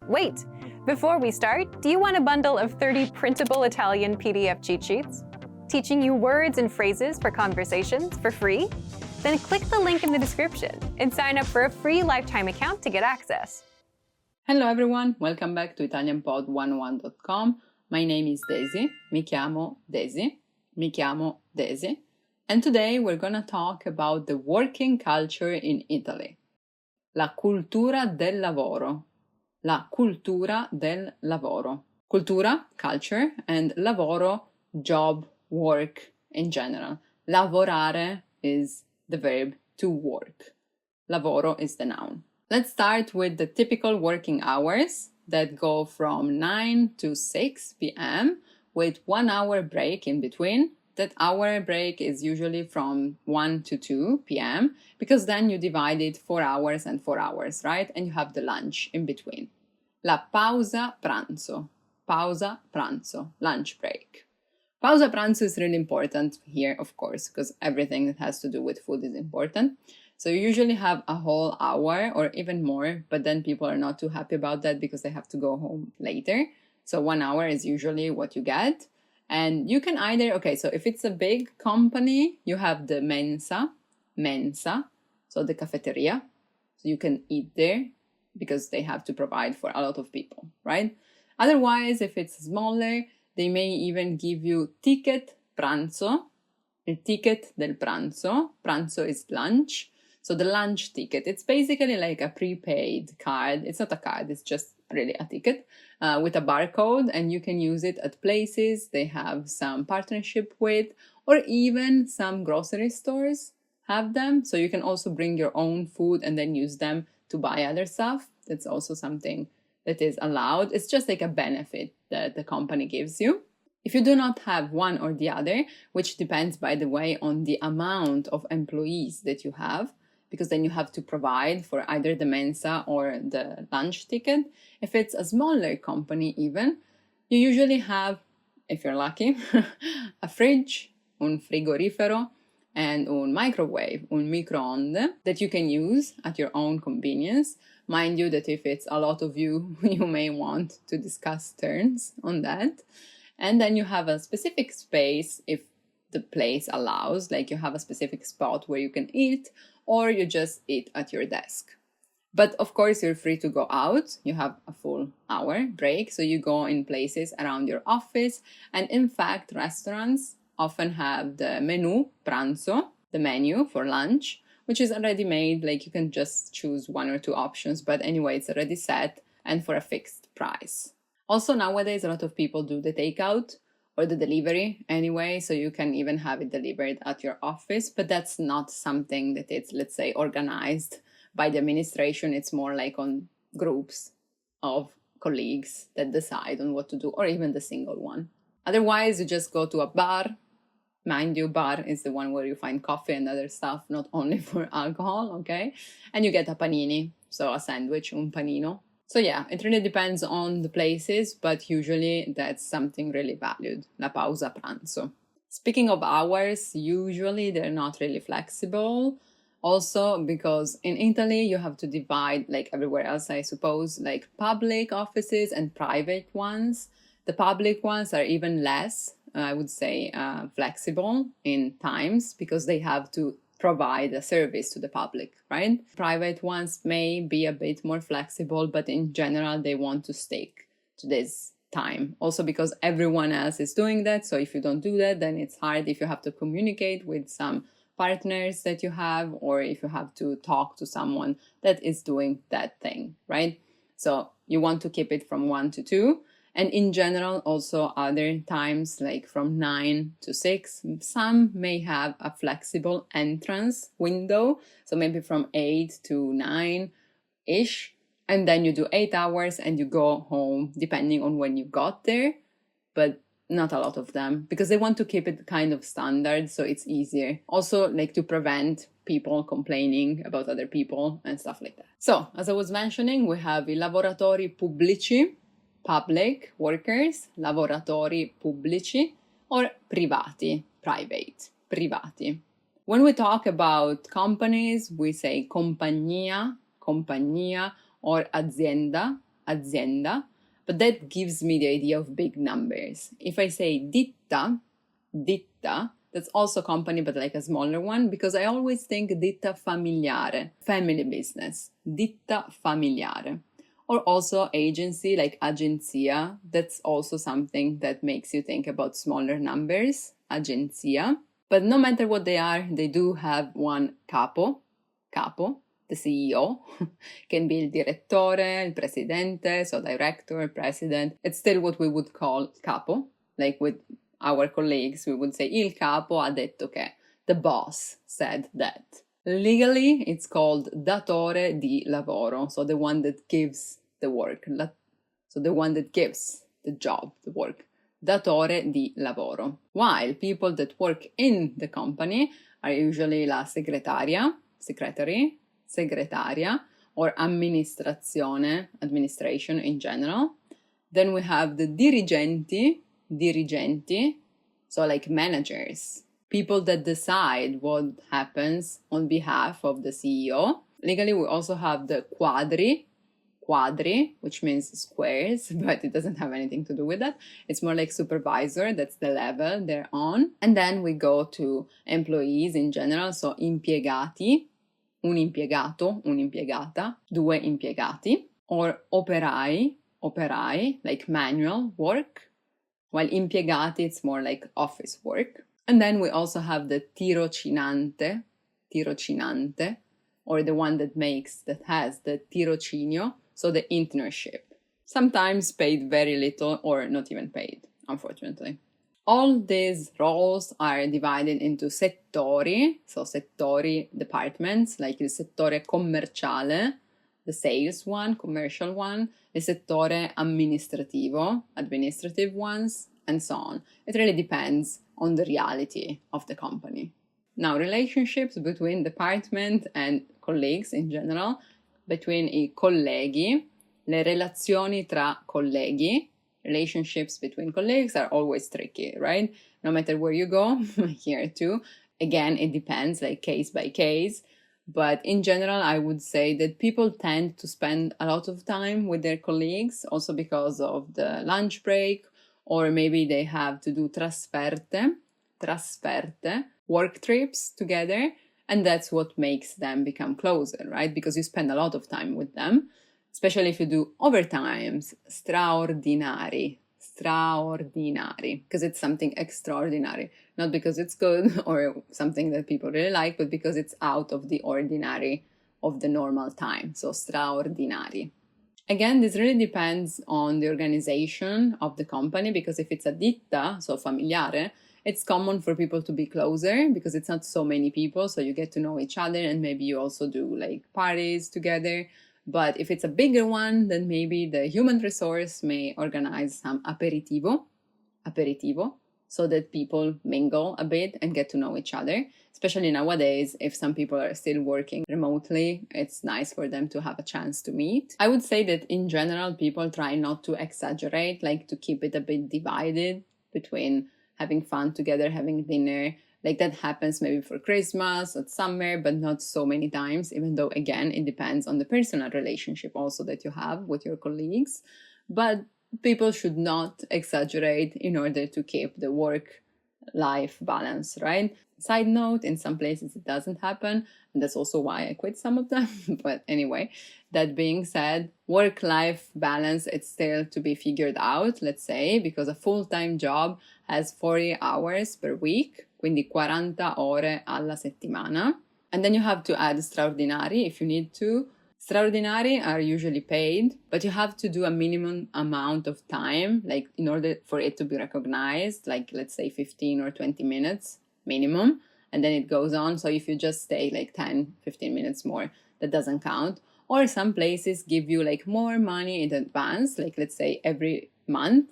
Wait! Before we start, do you want a bundle of 30 printable Italian PDF cheat sheets? Teaching you words and phrases for conversations for free? Then click the link in the description and sign up for a free lifetime account to get access. Hello everyone, welcome back to ItalianPod101.com. My name is Daisy, mi chiamo Daisy, and today we're gonna talk about the working culture in Italy. La cultura del lavoro. La cultura del lavoro. Cultura, culture, and lavoro, job, work in general. Lavorare is the verb to work. Lavoro is the noun. Let's start with the typical working hours that go from 9 to 6 p.m. with 1 hour break in between. That hour break is usually from 1 to 2 p.m. because then you divide it 4 hours and 4 hours, right? And you have the lunch in between. La pausa pranzo. Pausa pranzo. Lunch break. Pausa pranzo is really important here, of course, because everything that has to do with food is important. So you usually have a whole hour or even more, but then people are not too happy about that because they have to go home later. So 1 hour is usually what you get. And you can either, so if it's a big company, you have the mensa, so the cafeteria. So you can eat there because they have to provide for a lot of people, right? Otherwise, if it's smaller, they may even give you ticket pranzo, il ticket del pranzo. Pranzo is lunch. So the lunch ticket, it's basically like a prepaid card. It's not a card, it's just really a ticket with a barcode, and you can use it at places they have some partnership with, or even some grocery stores have them. So you can also bring your own food and then use them to buy other stuff. That's also something that is allowed. It's just like a benefit that the company gives you. If you do not have one or the other, which depends, by the way, on the amount of employees that you have, because then you have to provide for either the mensa or the lunch ticket. If it's a smaller company even, you usually have, if you're lucky, a fridge, un frigorifero, and un microwave, un microonde, that you can use at your own convenience. Mind you that if it's a lot of you, you may want to discuss terms on that. And then you have a specific space if the place allows, like you have a specific spot where you can eat, or you just eat at your desk. But of course, you're free to go out. You have a full hour break, so you go in places around your office. And in fact, restaurants often have the menu pranzo, the menu for lunch, which is already made. Like you can just choose one or two options, but anyway, it's already set and for a fixed price. Also, nowadays, a lot of people do the takeout or the delivery anyway, so you can even have it delivered at your office, but that's not something that it's, let's say, organized by the administration. It's more like on groups of colleagues that decide on what to do, or even the single one. Otherwise, you just go to a bar. Mind you, bar is the one where you find coffee and other stuff, not only for alcohol, okay? And you get a panini, so a sandwich, un panino. So yeah, it really depends on the places, but usually that's something really valued, la pausa pranzo. Speaking of hours, usually they're not really flexible. Also because in Italy, you have to divide, like everywhere else, I suppose, like public offices and private ones. The public ones are even less, I would say, flexible in times because they have to provide a service to the public, right? Private ones may be a bit more flexible, but in general, they want to stick to this time. Also because everyone else is doing that. So if you don't do that, then it's hard if you have to communicate with some partners that you have, or if you have to talk to someone that is doing that thing, right? So you want to keep it from 1 to 2. And in general, also other times, like from 9 to 6, some may have a flexible entrance window. So maybe from 8 to 9-ish. And then you do 8 hours and you go home, depending on when you got there. But not a lot of them, because they want to keep it kind of standard, so it's easier. Also, like to prevent people complaining about other people and stuff like that. So, as I was mentioning, we have I lavoratori pubblici, public workers, lavoratori pubblici, or privati, private, privati. When we talk about companies, we say compagnia, or azienda, azienda, but that gives me the idea of big numbers. If I say ditta, that's also company, but like a smaller one, because I always think ditta familiare, family business, ditta familiare. Or also agency, like agenzia, that's also something that makes you think about smaller numbers, agenzia. But no matter what they are, they do have one capo, the CEO, can be il direttore, il presidente, so director, president. It's still what we would call capo, like with our colleagues, we would say il capo ha detto che, the boss said that. Legally, it's called datore di lavoro, so the one that gives the work, so the one that gives the job, the work. Datore di lavoro. While people that work in the company are usually la segretaria, or amministrazione, administration in general. Then we have the dirigenti, so like managers, people that decide what happens on behalf of the CEO. Legally, we also have the quadri, which means squares, but it doesn't have anything to do with that. It's more like supervisor, that's the level they're on. And then we go to employees in general, so impiegati, un impiegato, un'impiegata, due impiegati, or operai, like manual work, while impiegati, it's more like office work. And then we also have the tirocinante, or the one that has the tirocinio, so the internship. Sometimes paid very little or not even paid, unfortunately. All these roles are divided into settori, so settori, departments, like il settore commerciale, the sales one, commercial one, il settore amministrativo, administrative ones, and so on. It really depends on the reality of the company. Now, relationships between department and colleagues in general, between i colleghi, le relazioni tra colleghi, relationships between colleagues are always tricky, right? No matter where you go, here too. Again, it depends, like case by case. But in general, I would say that people tend to spend a lot of time with their colleagues, also because of the lunch break, or maybe they have to do trasferte, work trips together, and that's what makes them become closer, right? Because you spend a lot of time with them, especially if you do overtimes, straordinari, because it's something extraordinary, not because it's good or something that people really like, but because it's out of the ordinary of the normal time, so straordinari. Again, this really depends on the organization of the company, because if it's a ditta, so familiare, it's common for people to be closer because it's not so many people, so you get to know each other, and maybe you also do like parties together. But if it's a bigger one, then maybe the human resource may organize some aperitivo, so that people mingle a bit and get to know each other. Especially nowadays, if some people are still working remotely, it's nice for them to have a chance to meet. I would say that in general, people try not to exaggerate, like to keep it a bit divided between having fun together, having dinner. Like that happens maybe for Christmas or summer, but not so many times, even though, again, it depends on the personal relationship also that you have with your colleagues. But people should not exaggerate in order to keep the work-life balance, right? Side note, in some places it doesn't happen, and that's also why I quit some of them. But anyway, that being said, work-life balance, it's still to be figured out, let's say, because a full-time job has 40 hours per week, quindi 40 ore alla settimana. And then you have to add straordinari if you need to. Straordinari are usually paid, but you have to do a minimum amount of time, like in order for it to be recognized, like let's say 15 or 20 minutes minimum, and then it goes on. So if you just stay like 10, 15 minutes more, that doesn't count. Or some places give you like more money in advance, like let's say every month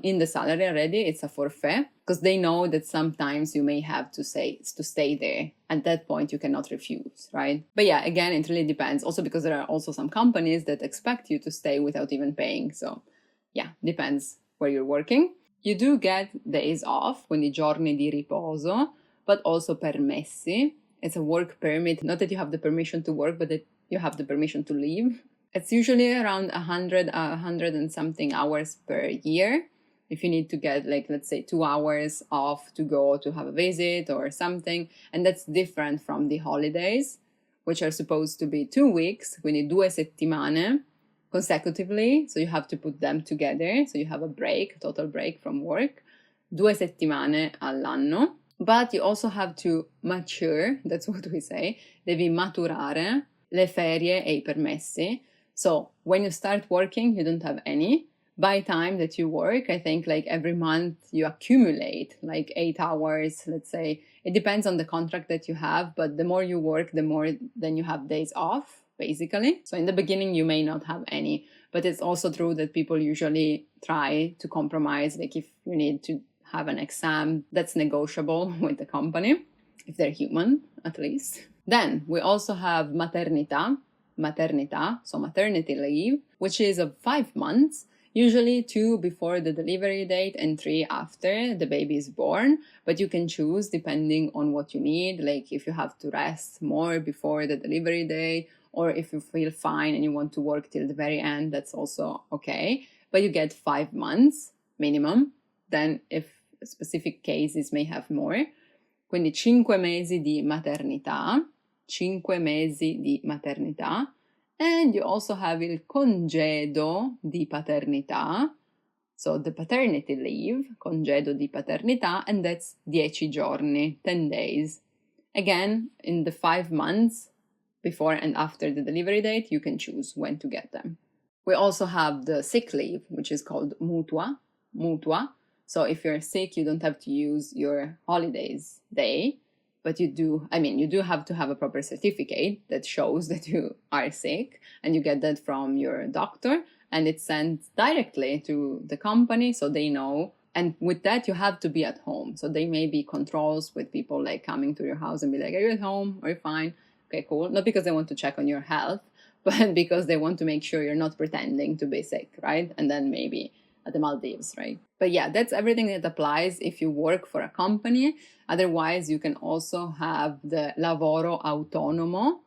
in the salary already, it's a forfait, because they know that sometimes you may have to stay there. At that point, you cannot refuse, right? But yeah, again, it really depends. Also because there are also some companies that expect you to stay without even paying. So yeah, depends where you're working. You do get days off, quindi giorni di riposo, but also permessi. It's a work permit, not that you have the permission to work, but that you have the permission to leave. It's usually around 100 and something hours per year. If you need to get, like, let's say 2 hours off to go to have a visit or something. And that's different from the holidays, which are supposed to be 2 weeks, quindi 2 settimane consecutively. So you have to put them together. So you have a break, total break from work, 2 settimane all'anno. But you also have to mature, that's what we say, devi maturare le ferie e I permessi. So when you start working, you don't have any. By time that you work, I think like every month you accumulate like 8 hours, let's say. It depends on the contract that you have, but the more you work, the more then you have days off, basically. So in the beginning, you may not have any, but it's also true that people usually try to compromise. Like if you need to have an exam, that's negotiable with the company, if they're human, at least. Then we also have maternità, so maternity leave, which is of 5 months, usually 2 before the delivery date and 3 after the baby is born. But you can choose depending on what you need, like if you have to rest more before the delivery date, or if you feel fine and you want to work till the very end, that's also okay. But you get 5 months minimum. Then if specific cases may have more. Quindi 5 mesi di maternità, 5 mesi di maternità. And you also have il congedo di paternità, so the paternity leave, congedo di paternità, and that's 10 giorni, 10 days. Again, in the 5 months before and after the delivery date, you can choose when to get them. We also have the sick leave, which is called mutua. So if you're sick, you don't have to use your holidays day, but you do have to have a proper certificate that shows that you are sick, and you get that from your doctor, and it's sent directly to the company so they know. And with that, you have to be at home. So there may be controls with people like coming to your house and be like, are you at home? Are you fine? Okay, cool. Not because they want to check on your health, but because they want to make sure you're not pretending to be sick, right? And then maybe at the Maldives, right? But yeah, that's everything that applies if you work for a company. Otherwise, you can also have the lavoro autonomo,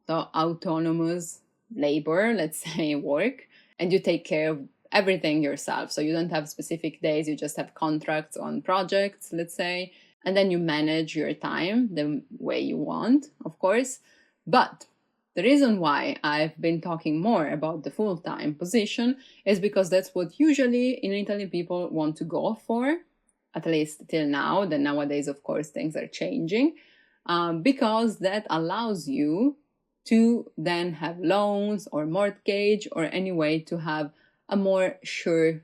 so autonomous labor, let's say, work, and you take care of everything yourself. So you don't have specific days, you just have contracts on projects, let's say, and then you manage your time the way you want, of course. But the reason why I've been talking more about the full-time position is because that's what usually in Italy people want to go for, at least till now. Then nowadays, of course, things are changing, because that allows you to then have loans or mortgage or any way to have a more sure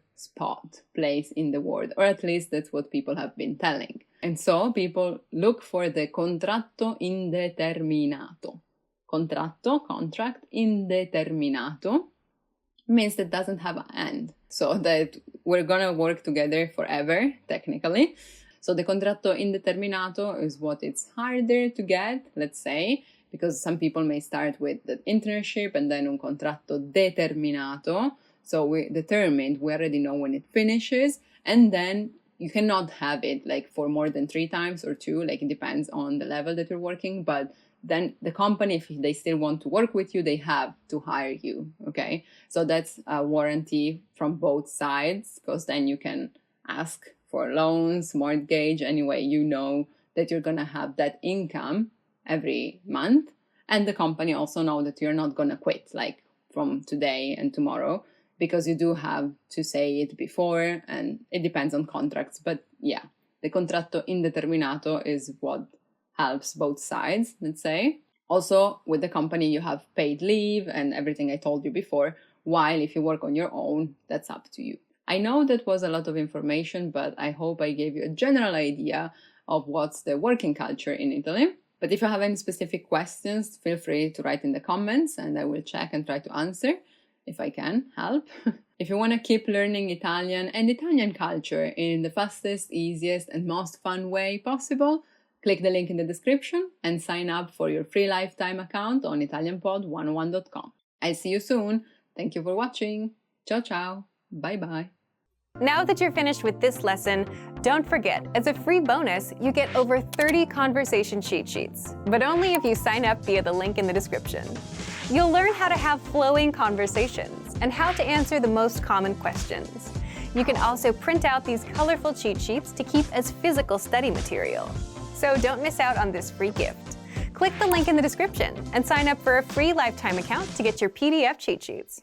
place in the world, or at least that's what people have been telling. And so people look for the contratto indeterminato. Contract indeterminato means that doesn't have an end. So that we're gonna work together forever, technically. So the contratto indeterminato is what it's harder to get, let's say, because some people may start with the internship and then un contratto determinato. So we already know when it finishes, and then you cannot have it like for more than 3 times or 2, like it depends on the level that you're working, but then the company, if they still want to work with you, they have to hire you, okay? So that's a warranty from both sides, because then you can ask for loans, mortgage, anyway, you know that you're gonna have that income every month, and the company also know that you're not gonna quit, like from today and tomorrow, because you do have to say it before, and it depends on contracts, but yeah, the contratto indeterminato is what helps both sides, let's say. Also, with the company, you have paid leave and everything I told you before, while if you work on your own, that's up to you. I know that was a lot of information, but I hope I gave you a general idea of what's the working culture in Italy. But if you have any specific questions, feel free to write in the comments and I will check and try to answer if I can help. If you want to keep learning Italian and Italian culture in the fastest, easiest, and most fun way possible, click the link in the description and sign up for your free lifetime account on ItalianPod101.com. I'll see you soon. Thank you for watching. Ciao ciao. Bye bye. Now that you're finished with this lesson, don't forget, as a free bonus, you get over 30 conversation cheat sheets, but only if you sign up via the link in the description. You'll learn how to have flowing conversations and how to answer the most common questions. You can also print out these colorful cheat sheets to keep as physical study material. So don't miss out on this free gift. Click the link in the description and sign up for a free lifetime account to get your PDF cheat sheets.